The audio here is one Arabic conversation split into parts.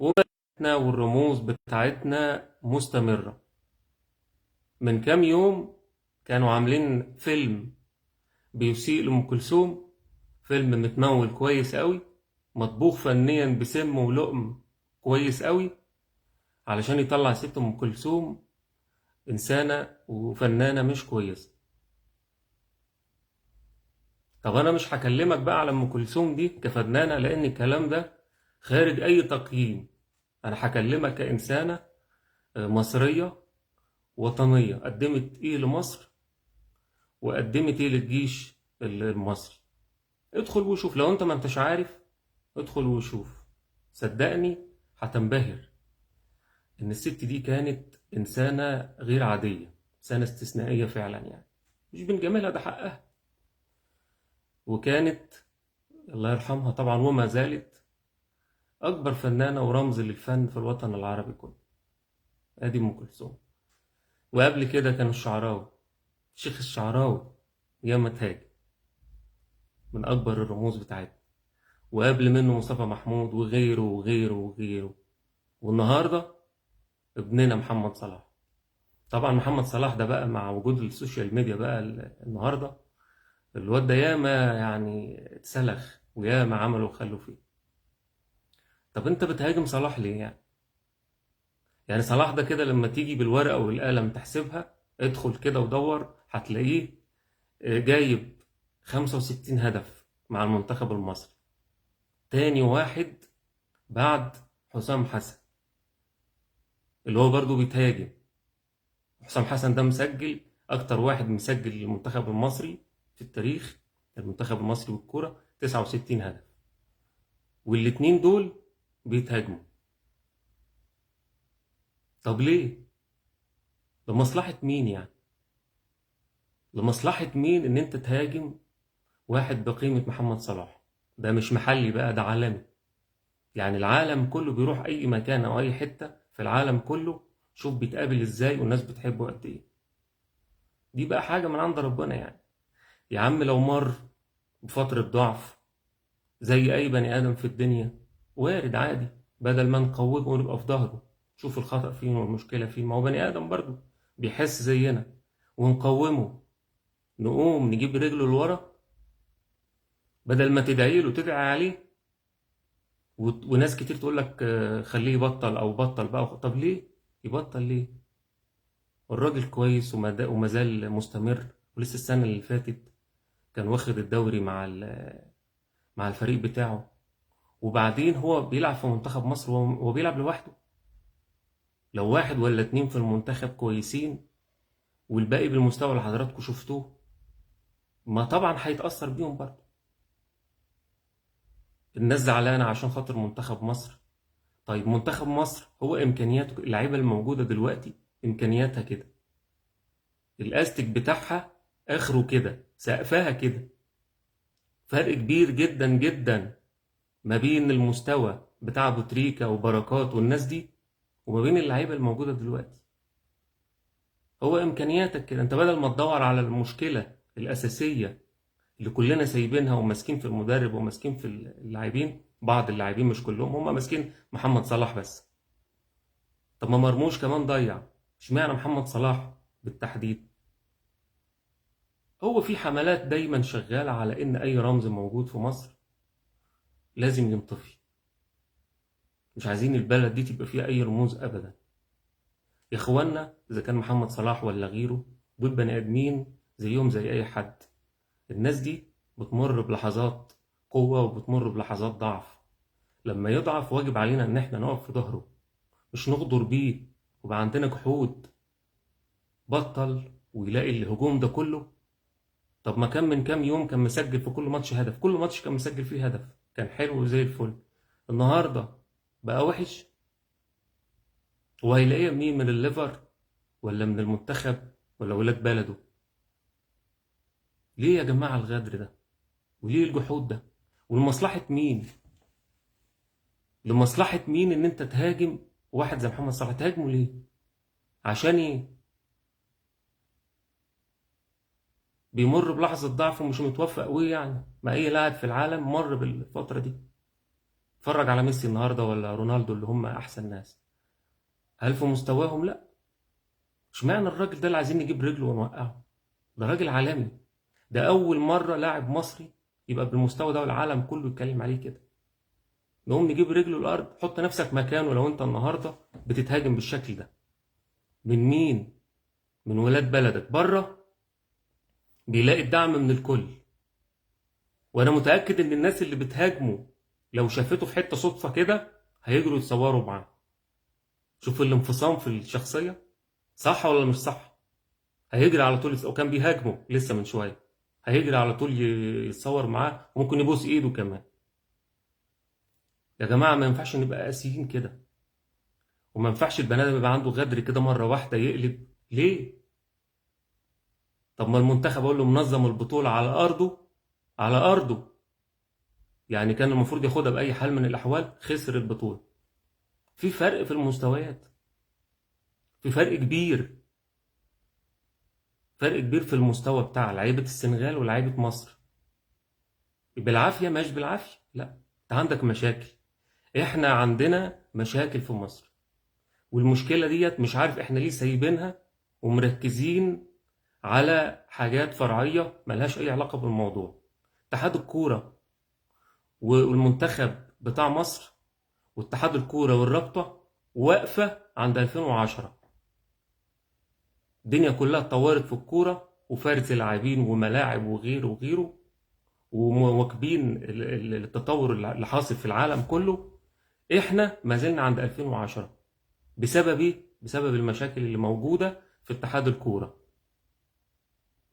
وبلدنا والرموز بتاعتنا مستمرة. من كام يوم كانوا عاملين فيلم بيسيء لأم كلثوم، فيلم متمول كويس قوي، مطبوخ فنيا بسم ولقم كويس قوي، علشان يطلع ست أم كلثوم إنسانة وفنانة مش كويسة. طب أنا مش هكلمك بقى على أم كلثوم دي كفنانة، لأن الكلام ده خارج أي تقييم. أنا هكلمك كإنسانة مصرية وطنية، قدمت إيه لمصر وقدمت إيه للجيش المصري. ادخل وشوف، لو أنت ما أنتش عارف ادخل وشوف، صدقني هتنبهر إن الست دي كانت إنسانة غير عادية، إنسانة استثنائية فعلا يعني، مش بنجاملها، ده حقها. وكانت الله يرحمها طبعا وما زالت أكبر فنانة ورمز للفن في الوطن العربي كله. أدي أم كلثوم. وقبل كده كان الشعراوي، الشيخ الشعراوي ياما تاج، من أكبر الرموز بتاعتنا. وقبل منه مصطفى محمود وغيره وغيره وغيره. والنهاردة ابننا محمد صلاح. طبعا محمد صلاح ده بقى مع وجود السوشيال ميديا بقى النهاردة، الواد ده ياما يعني اتسلخ وياما عملوا وخلوا فيه. طب انت بتهاجم صلاح ليه يعني؟ يعني صلاح ده كده لما تيجي بالورقة والقلم تحسبها، ادخل كده ودور هتلاقيه جايب 65 هدف مع المنتخب المصري، تاني واحد بعد حسام حسن اللي هو برضه بيتهاجم. حسام حسن ده مسجل أكتر واحد مسجل للمنتخب المصري في التاريخ، المنتخب المصري والكرة 69 هدف، والاتنين دول بيتهاجموا. طب ليه؟ لمصلحة مين يعني؟ لمصلحة مين إن أنت تهاجم واحد بقيمة محمد صلاح؟ ده مش محلي بقى، ده عالمي. يعني العالم كله بيروح أي مكان أو أي حتة في العالم كله، شوف بيتقابل إزاي والناس بتحبه قد إيه. دي بقى حاجة من عند ربنا يعني. يا عم لو مر بفترة ضعف زي أي بني آدم في الدنيا، وارد عادي، بدل ما نقومه ونبقى في ظهره، شوف الخطأ فين والمشكلة فين، ما هو بني آدم برضه بيحس زينا، ونقومه، نقوم نجيب رجله لورا بدل ما تدعي له تدعي عليه. وناس كتير تقول لك خليه يبطل أو بطل بقى. طب ليه يبطل ليه؟ الراجل كويس وما زال مستمر، ولسه السنة اللي فاتت كان واخد الدوري مع الفريق بتاعه. وبعدين هو بيلعب في منتخب مصر وهو بيلعب لوحده. لو واحد ولا اتنين في المنتخب كويسين والباقي بالمستوى اللي حضراتكم شفتوه، ما طبعا هيتأثر بيهم برضه. الناس زعلانة عشان خاطر منتخب مصر. طيب منتخب مصر هو إمكانياته، اللعيبة الموجودة دلوقتي إمكانياتها كده، الأستك بتاعها آخره كده، سقفها كده. فرق كبير جدا جدا ما بين المستوى بتاع أبو تريكة وبركات والناس دي وما بين اللعيبة الموجودة دلوقتي. هو إمكانياتك كده. أنت بدل ما تدور على المشكلة الأساسية اللي كلنا سايبينها وماسكين في المدرب وماسكين في اللاعبين، بعض اللاعبين مش كلهم، هم ماسكين محمد صلاح بس. طب ما مرموش كمان ضيع، اشمعنى محمد صلاح بالتحديد؟ هو في حملات دايما شغالة على إن أي رمز موجود في مصر لازم ينطفي. مش عايزين البلد دي تبقى فيها أي رموز أبدا. يا إخوانا، إذا كان محمد صلاح ولا غيره، دول بني آدمين زيهم زي أي حد. الناس دي بتمر بلحظات قوة وبتمر بلحظات ضعف. لما يضعف واجب علينا إن إحنا نقف في ظهره، مش نغدر بيه وبقى عندنا جحود. بطل ويلاقي الهجوم ده كله. طب ما كان من كام يوم كان مسجل في كل ماتش هدف، كل ماتش كان مسجل فيه هدف، كان حلو زي الفل. النهارده بقى وحش. وهيلاقيه مين؟ من الليفر ولا من المنتخب ولا ولاد بلده؟ ليه يا جماعة الغدر ده؟ وليه الجحود ده؟ ولمصلحة مين؟ لمصلحة مين ان انت تهاجم واحد زي محمد صلاح؟ تهاجمه ليه؟ عشان ايه؟ بيمر بلحظة ضعف ومش متوفق، وايه يعني؟ ما اي لاعب في العالم مر بالفترة دي. اتفرج على ميسي النهارده ولا رونالدو اللي هم احسن ناس، هل في مستواهم؟ لا. اشمعنى الراجل ده اللي عايزين نجيب رجله ونوقعه؟ ده راجل عالمي، ده اول مره لاعب مصري يبقى بالمستوى ده والعالم كله يتكلم عليه كده. نقوم نجيب رجله الارض؟ حط نفسك مكانه لو انت النهارده بتتهاجم بالشكل ده. من مين؟ من ولاد بلدك بره بيلاقي الدعم من الكل، وانا متاكد ان الناس اللي بتهاجمه لو شافته في حته صدفه كده هيجروا يتصوروا معاه. شوف الانفصام في الشخصيه، صح ولا مش صح؟ هيجري على طول، وكان بيهاجمه لسه من شويه، هيجري على طول يتصور معاه وممكن يبوس ايده كمان. يا جماعه ما ينفعش نبقى قاسيين كده، وما ينفعش البني ادم يبقى عنده غدر كده مره واحده يقلب. ليه؟ طب ما المنتخب اقول له منظم البطوله على ارضه، على ارضه، يعني كان المفروض ياخدها باي حال من الاحوال، خسر البطوله. في فرق في المستويات، في فرق كبير، فرق كبير في المستوى بتاع لعيبه السنغال ولاعيبه مصر. بالعافيه؟ مش بالعافيه، لا، انت عندك مشاكل. احنا عندنا مشاكل في مصر، والمشكله ديت مش عارف احنا ليه سايبينها ومركزين على حاجات فرعيه ملهاش اي علاقه بالموضوع. اتحاد الكوره والمنتخب بتاع مصر واتحاد الكوره والرابطه واقفه عند 2010. الدنيا كلها اتطورت في الكوره وفارس لاعبين وملاعب وغيره وغيره، ومواكبين التطور اللي حاصل في العالم كله. احنا ما زلنا عند 2010. بسبب ايه؟ بسبب المشاكل اللي موجوده في اتحاد الكوره.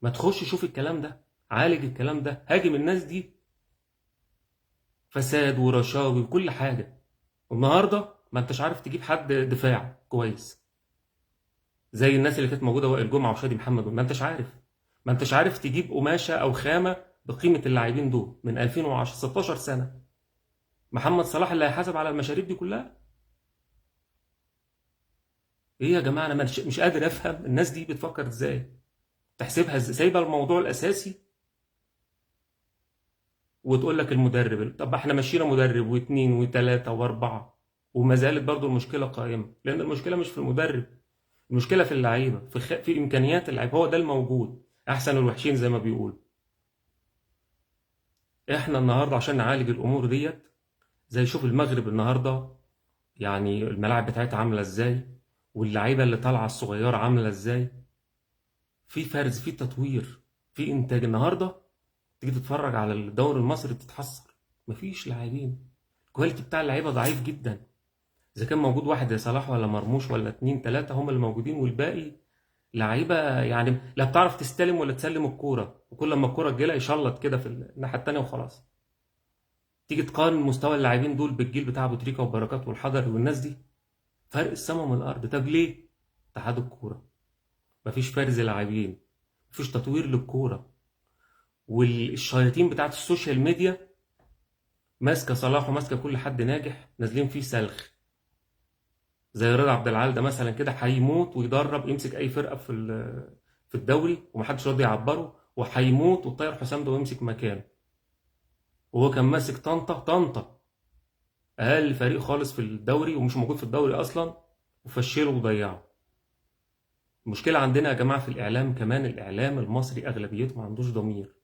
ما تخش شوف الكلام ده، عالج الكلام ده، هاجم الناس دي. فساد ورشاوي وكل حاجه. والنهارده ما انتش عارف تجيب حد دفاع كويس زي الناس اللي كانت موجوده، وائل جمعه وشادي محمد. ما انتش عارف، ما انتش عارف تجيب قماشه او خامه بقيمه اللاعبين دول من 2010، 16 سنه. محمد صلاح اللي هيحاسب على المشاريب دي كلها؟ ايه يا جماعه؟ انا مش قادر افهم الناس دي بتفكر ازاي، تحسبها ازاي، سايبه الموضوع الاساسي وتقول لك المدرب. طب احنا مشينا مدرب واثنين وثلاثه واربعه وما زالت برضو المشكله قائمه، لان المشكله مش في المدرب، المشكله في اللعيبه، في امكانيات اللعيبه، هو ده الموجود، احسن الوحشين زي ما بيقول. احنا النهارده عشان نعالج الامور ديت، زي شوف المغرب النهارده، يعني الملاعب بتاعتها عامله ازاي، واللعيبه اللي طالعه الصغيره عامله ازاي، في فرز، في تطوير، في انتاج. النهارده تيجي تتفرج على الدوري المصري تتحسر، مفيش لاعبين، الكواليتي بتاع اللعيبه ضعيف جدا. اذا كان موجود واحد زي صلاح ولا مرموش ولا اتنين تلاته هم اللي موجودين، والباقي لعيبه يعني لا بتعرف تستلم ولا تسلم الكوره، وكل ما الكوره تجيلها يشلط كده في الناحيه التانيه وخلاص. تيجي تقارن مستوى اللاعبين دول بالجيل بتاع ابو تريكه وبركات والحضري والناس دي، فرق السما من الارض. طب ليه؟ اتحاد الكوره. مفيش فرز لاعبين، مفيش تطوير للكوره، والشياطين بتاعت السوشيال ميديا ماسكه صلاح وماسكه كل حد ناجح، نازلين فيه سلخ. زي رضا عبد العال ده مثلا كده، هيموت ويدرب يمسك اي فرقه في الدوري ومحدش راضي يعبره، وهيموت وطاير حسام ده ويمسك مكانه. وهو كان ماسك طنطا اقل فريق خالص في الدوري ومش موجود في الدوري اصلا، وفشله وضيعه. المشكله عندنا يا جماعه في الاعلام كمان، الاعلام المصري اغلبيته ما عندوش ضمير.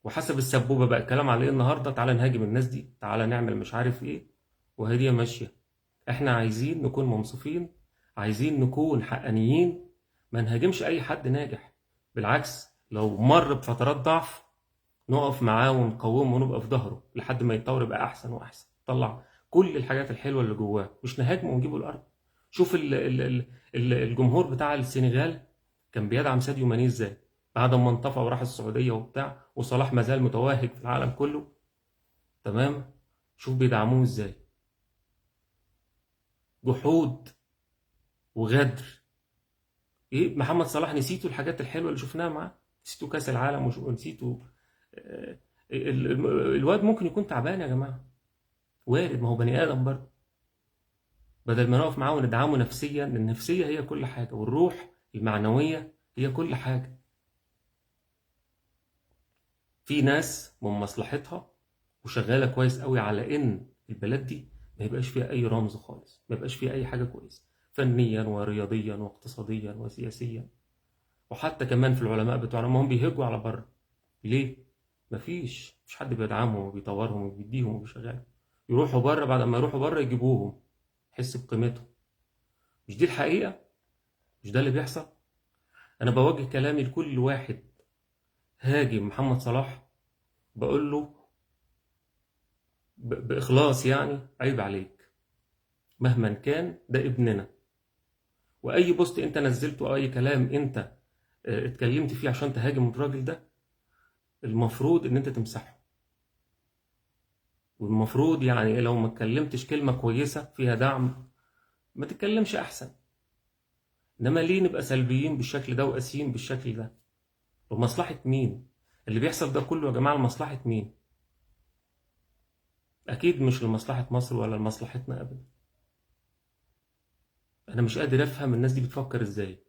وحسب السبوبه بقى الكلام على ايه النهارده، تعالى نهاجم الناس دي، تعالى نعمل مش عارف ايه، وهي ماشيه. احنا عايزين نكون منصفين، عايزين نكون حقانيين، ما نهاجمش اي حد ناجح. بالعكس، لو مر بفترات ضعف نقف معاه ونقومه ونبقى في ظهره لحد ما يتطور يبقى احسن واحسن، طلع كل الحاجات الحلوه اللي جواه، مش نهاجمه ونجيبه الارض. شوف الجمهور بتاع السنغال كان بيدعم ساديو ماني ازاي بعد ما انطفى وراح السعوديه وبتاع، وصلاح ما زال متوهج في العالم كله، تمام؟ شوف بيدعموه ازاي، جحود وغدر. ايه محمد صلاح نسيتوا الحاجات الحلوه اللي شفناها معاه؟ نسيتوا كاس العالم ونسيتوا الواد ممكن يكون تعبان يا جماعه، وارد، ما هو بني ادم برضه. بدل ما نقف معاه وندعمه نفسيا، النفسيه هي كل حاجه، والروح المعنويه هي كل حاجه. في ناس من مصلحتها وشغاله كويس قوي على ان البلد دي ما يبقاش فيها اي رمز خالص، ما يبقاش فيها اي حاجه كويسه فنيا ورياضيا واقتصاديا وسياسيا. وحتى كمان في العلماء بتوعنا، ما هم بيهجوا على بره. ليه؟ مفيش حد بيدعمهم وبيطورهم وبيديهم وبيشغلهم. يروحوا بره، بعد ما يروحوا بره يجيبوهم، يحس بقيمتهم. مش دي الحقيقه؟ مش ده اللي بيحصل؟ انا بوجه كلامي لكل واحد هاجم محمد صلاح، بقول له باخلاص يعني عيب عليك. مهما كان ده ابننا، واي بوست انت نزلته او اي كلام انت اتكلمت فيه عشان تهاجم الراجل ده، المفروض ان انت تمسحه. والمفروض يعني لو ما اتكلمتش كلمة كويسة فيها دعم ما تتكلمش احسن. انما ليه نبقى سلبيين بالشكل ده وقاسيين بالشكل ده؟ ومصلحة مين اللي بيحصل ده كله يا جماعة؟ لمصلحة مين؟ اكيد مش لمصلحة مصر ولا لمصلحتنا ابدا. انا مش قادر افهم الناس دي بتفكر ازاي.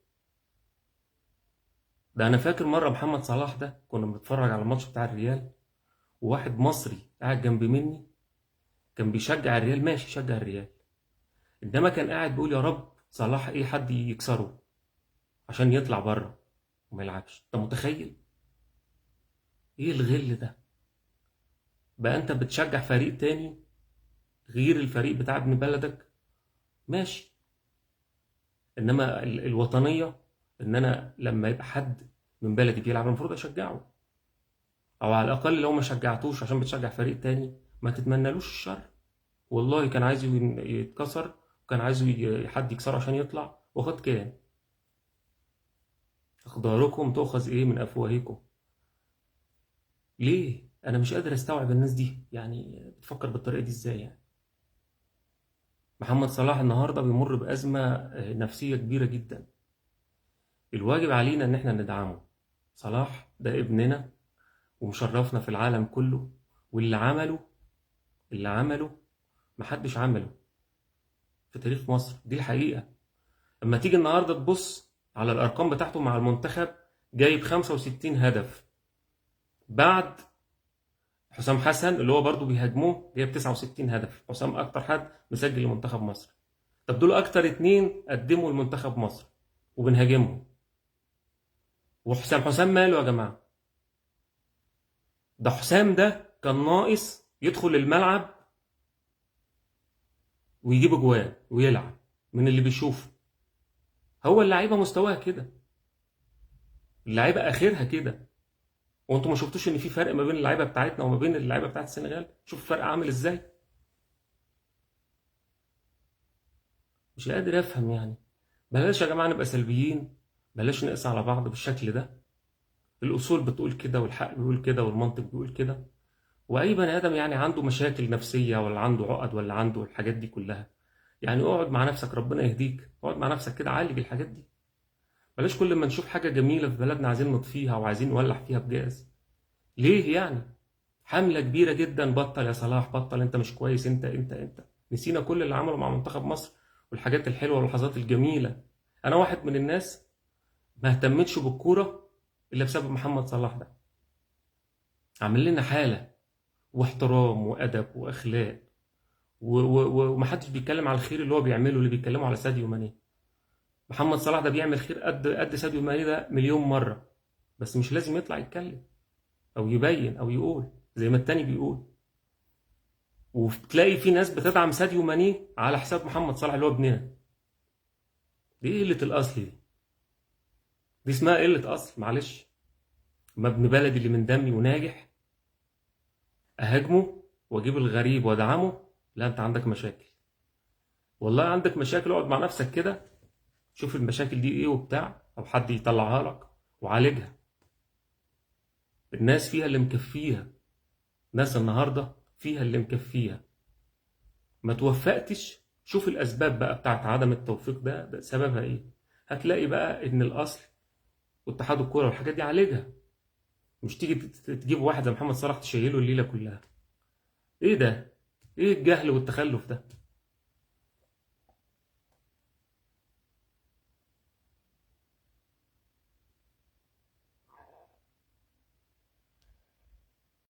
ده انا فاكر مرة محمد صلاح ده كنا بنتفرج على الماتش بتاع الريال، وواحد مصري قاعد جنب مني كان بيشجع الريال، ماشي شجع الريال، انما كان قاعد بيقول يا رب صلاح ايه حد يكسره عشان يطلع بره وما يلعبش. انت متخيل ايه الغل ده؟ بقى انت بتشجع فريق تاني غير الفريق بتاع ابن بلدك، ماشي. انما الوطنية، ان انا لما يبقى حد من بلدي بيلعب المفروض اشجعه، او على الاقل لو ما شجعتوش عشان بتشجع فريق تاني ما تتمنالوش الشر. والله كان عايزه يتكسر، وكان عايزه حد يكسره عشان يطلع، وقد كان. اخباركم تؤخذ ايه من افواهكم. ليه؟ انا مش قادر استوعب الناس دي يعني بتفكر بالطريقه دي ازاي يعني. محمد صلاح النهارده بيمر بازمه نفسيه كبيره جدا. الواجب علينا ان احنا ندعمه. صلاح ده ابننا ومشرفنا في العالم كله، واللي عمله اللي عمله محدش عمله في تاريخ مصر، دي الحقيقه. اما تيجي النهارده تبص على الارقام بتاعته مع المنتخب، جايب 65 هدف، بعد حسام حسن اللي هو برضه بيهاجموه جايب 69 هدف. حسام اكتر حد مسجل لمنتخب مصر. طب دول اكتر اتنين قدموا لمنتخب مصر وبنهاجمهم. وحسام ماله يا جماعه؟ ده حسام ده كان ناقص يدخل الملعب ويجيب اجوان ويلعب من اللي بيشوفه. هو اللعيبه مستواها كده، اللعيبه اخرها كده. وانتوا ما شفتوش ان في فرق ما بين اللعيبه بتاعتنا وما بين اللعيبه بتاعت السنغال؟ شوف الفرق عامل ازاي. مش قادر افهم يعني. بلاش يا جماعه نبقى سلبيين، بلاش نقسى على بعض بالشكل ده. الاصول بتقول كده، والحق بيقول كده، والمنطق بيقول كده. واي بني ادم يعني عنده مشاكل نفسيه ولا عنده عقد ولا عنده الحاجات دي كلها، يعني اقعد مع نفسك، ربنا يهديك، اقعد مع نفسك كده عالج الحاجات دي. بلاش كل ما نشوف حاجه جميله في بلدنا عايزين نطفيها وعايزين نولع فيها بجاز. ليه يعني؟ حمله كبيره جدا، بطل يا صلاح بطل، انت مش كويس، انت نسينا كل اللي عمله مع منتخب مصر والحاجات الحلوه واللحظات الجميله. انا واحد من الناس ما اهتمتش بالكوره الا بسبب محمد صلاح ده. عامل لنا حاله واحترام وادب واخلاق، ومحدش بيتكلم على الخير اللي هو بيعمله، اللي بيتكلموا على ساديو ماني. محمد صلاح ده بيعمل خير قد ساديو ماني ده مليون مره، بس مش لازم يطلع يتكلم او يبين او يقول زي ما التاني بيقول. وتلاقي في ناس بتدعم ساديو ماني على حساب محمد صلاح اللي هو ابننا. دي قله الاصل دي اسمها قله اصل، معلش. اما ابن بلدي اللي من دمي وناجح اهاجمه واجيب الغريب وادعمه؟ لا، انت عندك مشاكل. والله عندك مشاكل، اقعد مع نفسك كده، شوف المشاكل دي ايه وبتاع، او حد يطلعها لك وعالجها. الناس فيها اللي مكفيها، ناس النهارده فيها اللي مكفيها. ما توفقتش، شوف الاسباب بقى بتاعت عدم التوفيق ده سببها ايه. هتلاقي بقى ان الاصل واتحاد الكوره والحاجات دي عالجها. مش تيجي تجيب واحد زي محمد صلاح تشيله الليله كلها. ايه ده؟ ايه الجهل والتخلف ده؟